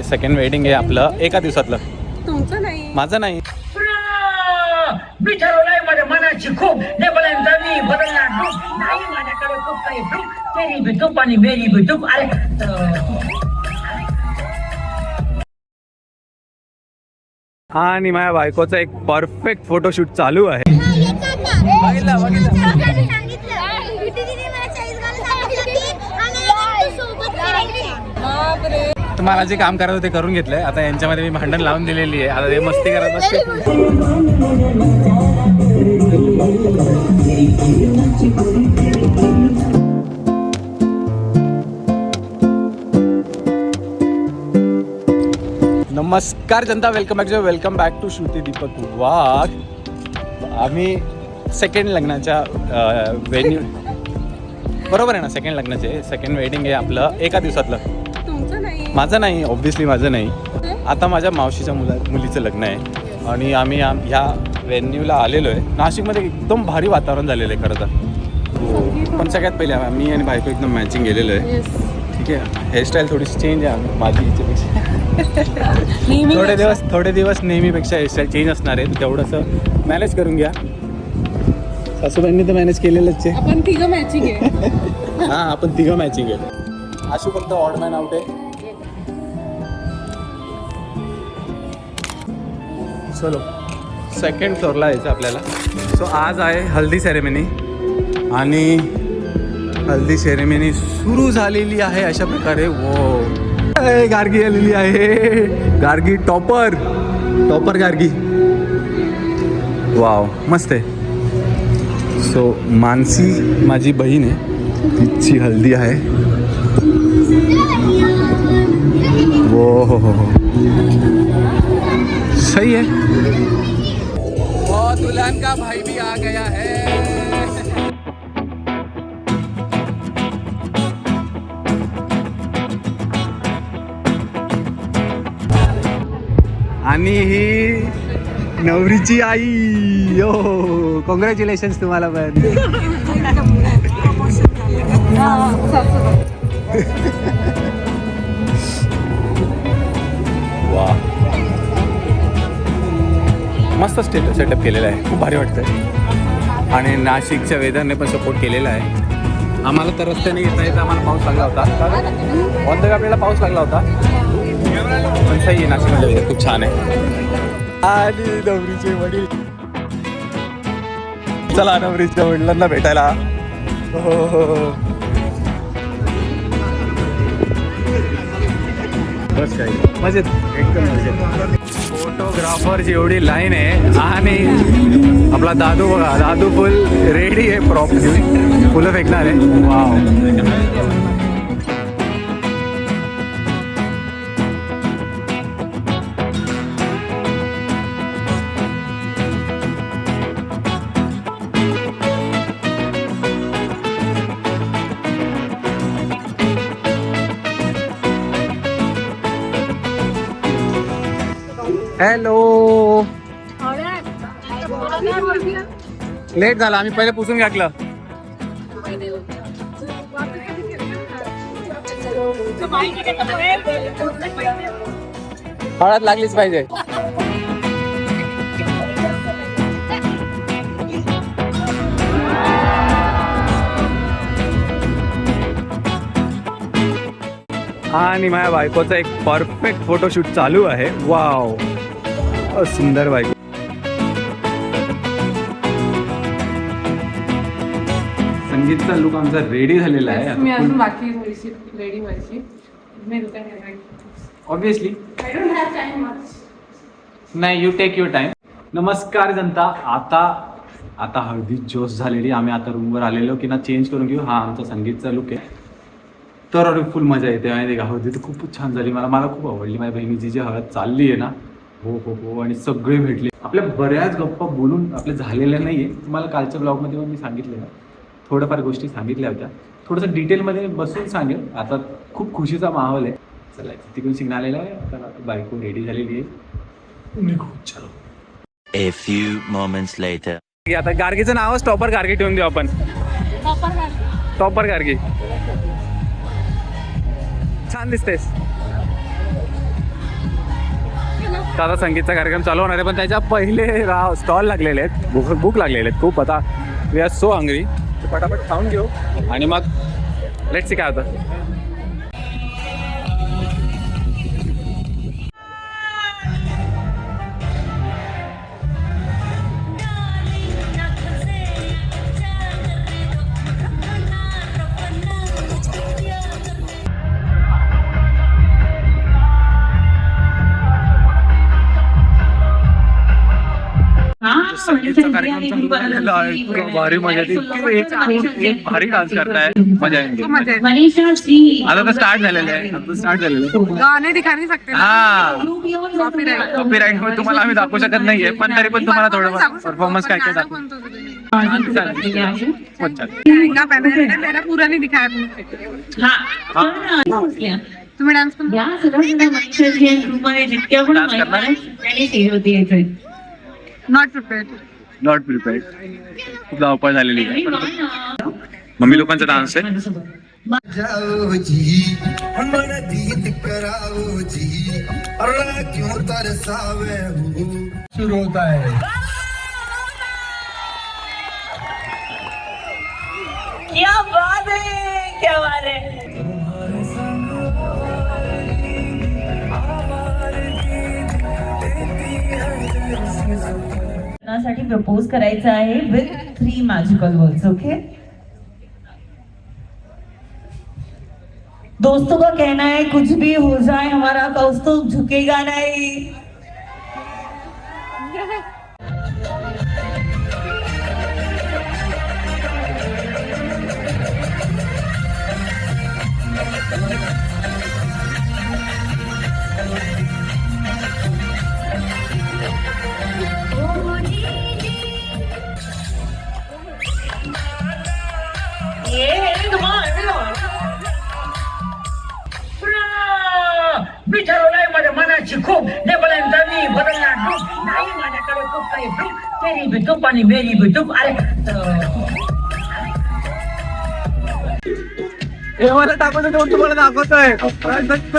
Second wedding आहे आपलं एका दिवसातलं. तुमचं नाही, माझं नाही. मी ठरवलंय माझ्या मनाची खूप नेपर्यंत मी बदलणार नाही. माझ्याकडे खूप काही तेरी भी तूप आणि मेरी भी तूप. अरे आणि माझ्या बायकोचा एक परफेक्ट फोटोशूट चालू आहे. तुम्हाला जे काम करायचं ते करून घेतलंय. आता यांच्यामध्ये मी भांडण लावून दिलेली आहे. आता ते मस्ती करत असते. नमस्कार जनता, welcome back to Shruti Deepak Wagh. आम्ही सेकंड लग्नाच्या वेन्यू, बरोबर आहे ना, सेकंड लग्नाचे सेकंड वेडिंग आहे आपलं एका दिवसातलं. तुमचं नाही, माझं नाही, ऑब्व्हियसली माझं नाही. आता माझ्या मावशीच्या मुलीचं लग्न आहे आणि आम्ही ह्या वेन्यूला आलेलो आहे. नाशिकमध्ये एकदम भारी वातावरण झालेलं आहे खरं तर. पण सगळ्यात पहिले मी आणि बायको एकदम मॅचिंग गेलेलो आहे. ठीक आहे, हेअरस्टाईल थोडीशी चेंज आहे माझी इच्छेपेक्षा. थोडे दिवस नेहमीपेक्षा हेअरस्टाईल चेंज असणार आहे. तेवढंसं मॅनेज करून घ्या. सासूबाईंनी तर मॅनेज केलेलंच आहे. आपण तिघं मॅचिंग आहे. हां, आपण तिघं मॅचिंग आहे. आशू फक्त ऑड मॅन आउट आहे. चलो सेकंड फ्लोअरला यायचं आपल्याला. सो आज आहे हल्दी सेरेमनी आणि हल्दी सेरेमनी सुरू झालेली आहे अशा प्रकारे. वो गार्गी आलेली आहे. गार्गी टॉपर गार्गी. वाव, मस्त आहे. सो मानसी माझी बहीण आहे, तिची हल्दी आहे. हो, सही है. वो दुल्हन का भाई भी आ गया है. आणि ही नवरीची आई. यो, कॉंग्रॅच्युलेशन्स तुम्हाला पण. वा, मस्त सेटअप केलेला आहे, खूप भारी वाटतंय. आणि नाशिकच्या वेदरने पण सपोर्ट केलेला आहे. आम्हाला तर रस्त्याने येता येता आम्हाला पाऊस लागला होता. ऑन द वे आपल्याला पाऊस लागला होता, पण सही आहे. नाशिकमध्ये वेदर खूप छान आहे. आणि नवरीचे वडील, चला नवरीच्या वडिलांना भेटायला. हो, बस काही मजेत, एकदम मजेत. फोटोग्राफरची एवढी लाईन आहे आणि आपला दादू बघा, दादू फुल रेडी आहे, प्रॉप घेऊन फुलं फेकणार आहे. Wow, hello. लेट झाला, आम्ही पहिले पुसून घातलं. हळद लागलीच पाहिजे. आणि माझ्या बायकोचा एक परफेक्ट फोटोशूट चालू आहे. वाव, सुंदर बायको. संगीतचा लुक आमचा रेडी झालेला आहे. मी अजून बाकी रेडी व्हायची. ऑब्विसली नाही, यू टेक युअर टाइम. नमस्कार जनता. आता हळदी जोश झालेली. आम्ही आता रूमवर आलेलो की ना चेंज करून घेऊ. हा आमचा संगीतचा लुक आहे. तर फुल मजा येते माहिती का. हळदी तर खूपच छान झाली. मला खूप आवडली. माझ्या बहिणीची जी हळद चालली आहे ना, हो. आणि सगळे भेटले. आपल्या बऱ्याच गप्पा बोलून आपल्या झालेल्या नाही आहे. तुम्हाला कालच्या ब्लॉगमध्ये पण मी सांगितलं ना, थोड्याफार गोष्टी सांगितल्या होत्या. थोडंसं डिटेलमध्ये बसून सांगेल. आता खूप खुशीचा माहोल आहे. चला तिकडून सिग्नल आलेला आहे. आता बायको रेडी झालेली आहे. निघू, चलो. A few moments later. आता गार्गीचं नावच टॉपर गार्गी ठेवून देऊ आपण. टॉपर गार्गी. छान दिसतेस. तर आता संगीतचा कार्यक्रम चालू होणार आहे, पण त्याच्या पहिले स्टॉल लागलेले आहेत, बुक लागलेले आहेत खूप. आता वी आर सो हंग्री, पटापट खाऊन घेऊ आणि मग लेट्स सी काय होतं. संगीतचा कार्यक्रम चालू झालेला आहे. इतकं भारी मजा येते, एक भारी डान्स करताय, मजा येते. आता तर स्टार्ट झालेलं आहे, गाणे दिखा नहीं सकते ना. हा Copyright. कॉपीराईट मुळे तुम्हाला आम्ही दाखवू शकत नाहीये, पण तरी पण तुम्हाला थोडं परफॉर्मन्स काय काय गाना दाखवू. कौन सा होता तुम्ही? अच्छा. लहंगा पहना है, मेरा पूरा नहीं दिखाया आपने. तुम्ही डान्स पण या सगळ्या मनुष्याची ग्रुपमध्ये जितक्या पण डान्स करणार आहे? आणि ते होती याचे नॉट प्रिपेअर्ड. Not prepared. खूप धावपळ झालेली आहे. मम्मी लोकांचा डान्स आहे. जाओ जी मन जीत कराओ जी अल्लाह क्यों तरसावे हो. शुरू होता है. क्या बात है, क्या बात है. साठी प्रपोज करायचं आहे विथ 3 मॅजिकल वर्ड्स. ओके, दोस्तों का कहना है कुछ भी हो जाए हमारा कौस्तुभ झुकेगा नहीं. मी ठरवलंय माझ्या मनाची खूप नेपल्यांचा मी बदलणार रूप नाही माझ्याकडे खूप काही रूप तेरी भी तूप आणि मेरी भी तूप. अरे हे मला दाखवतो, तेव्हा तुम्हाला दाखवतोय.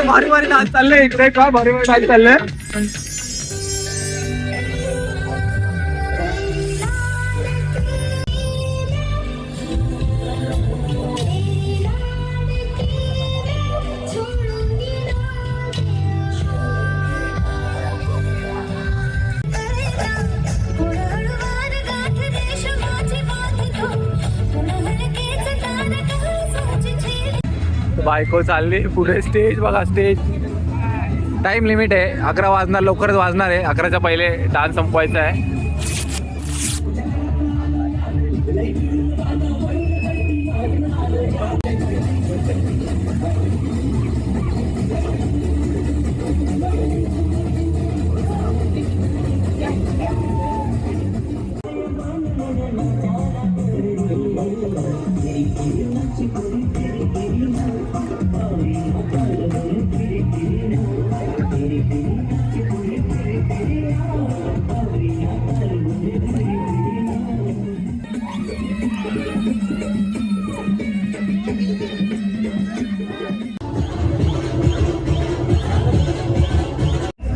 भारी भारी डान्स चाललंय इकडे, काय भारी भारी डान्स चाललंय. बायको चालली पुढे. स्टेज बघा, स्टेज टाइम लिमिट आहे, 11 वाजणार, लवकरच वाजणार आहे. 11च्या पहिले डान्स संपवायचा आहे.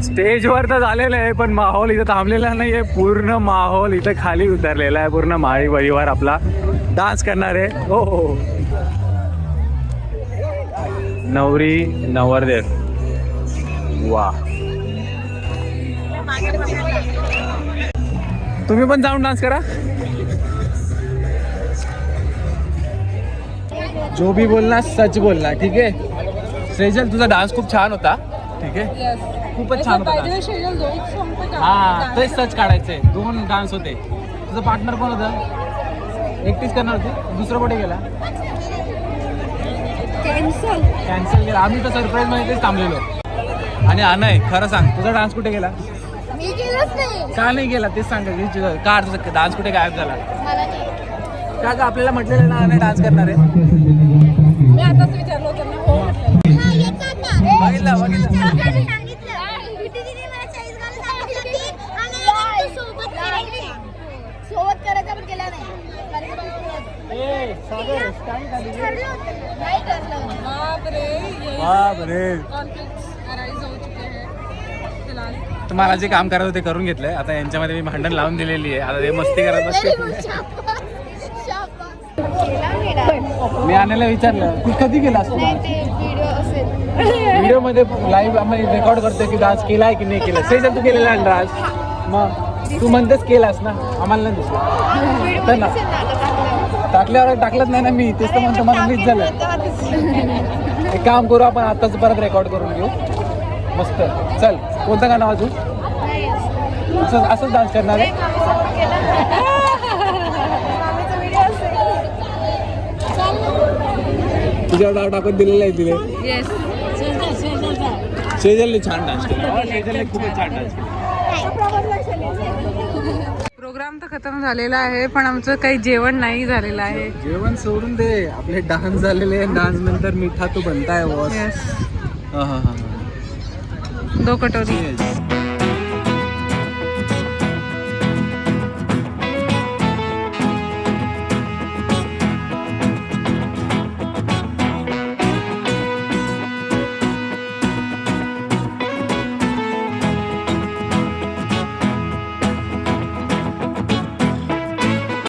स्टेजवर तर झालेलं आहे, पण माहोल इथं थांबलेला नाही आहे. पूर्ण माहोल इथं खाली उतरलेला आहे. पूर्ण माळी परिवार आपला डान्स करणार आहे. हो हो, नवरी नवरदेव. वा, तुम्ही पण जाऊन डान्स करा. जो भी बोलना सच बोलना, ठीक आहे. सेजल, तुझा डान्स खूप छान होता. ठीक आहे, खूपच छान होता डान्स. हा, तेच सच काढायचंय. 2 डान्स होते. तुझं पार्टनर कोण होतं? एकटीच करणार होती, दुसरं कुठे गेला? कॅन्सल केला. आम्ही तर सरप्राईज मध्ये तेच थांबलेलो. आणि अनय, खरं सांग, तुझा डान्स कुठे गेला? मी गेलोच नाही. का नाही गेला तेच सांग. का तुझा डान्स कुठे गायब झाला? का ग, आपल्याला म्हटलेलं ना अनय डान्स करणार आहे. मी आताच विचारलं होतं ना. हो म्हटलं. बघितलं बघितलं. सोबत करायचा पण केला नाही. नाही ठरलं. बाप रे, बाप रे. कॉन्फ्लिक्ट्स अराइज हो चुके हैं फिलहाल. मला जे काम करायचं ते करून घेतलंय. आता यांच्यामध्ये मी भांडण लावून दिलेली आहे. आता ते मस्ती करत Very good. बसते. शाबास. शाबास. केला मेडा. मी आणायला विचारलं तू कधी केलास तू नाही ते व्हिडिओ असेल. व्हिडिओ मध्ये लाईव्ह आम्ही रेकॉर्ड करतोय की डान्स केलाय की नाही केला. सेजल तू केलेला आहे डान्स. मग तू म्हणतेस केलास ना, आम्हाला नाही दिसला व्हिडिओ तर ना असेल ना आता टाकल्यावर. टाकल्यावर टाकलंच नाही ना मी. तेच तर म्हणतो मला मीच झालं. एक काम करू आपण आताच परत रेकॉर्ड करून घेऊ. मस्त. चल कोणतं गाणं वाजू? असंच डान्स करणार आहे. तुझ्यावर डाव टाकून दिलेलं आहे तिने. सेजलने छान डान्स केला. सेजलने खूपच छान डान्स केला. प्रोग्राम तर खतम झालेला आहे पण आमचं काही जेवण नाही झालेलं आहे. जेवण सोडून दे, आपले डान्स झालेले. डान्स नंतर मिठा तू बनताय बॉस. Yes. हा हा हा. 2 कटोरी.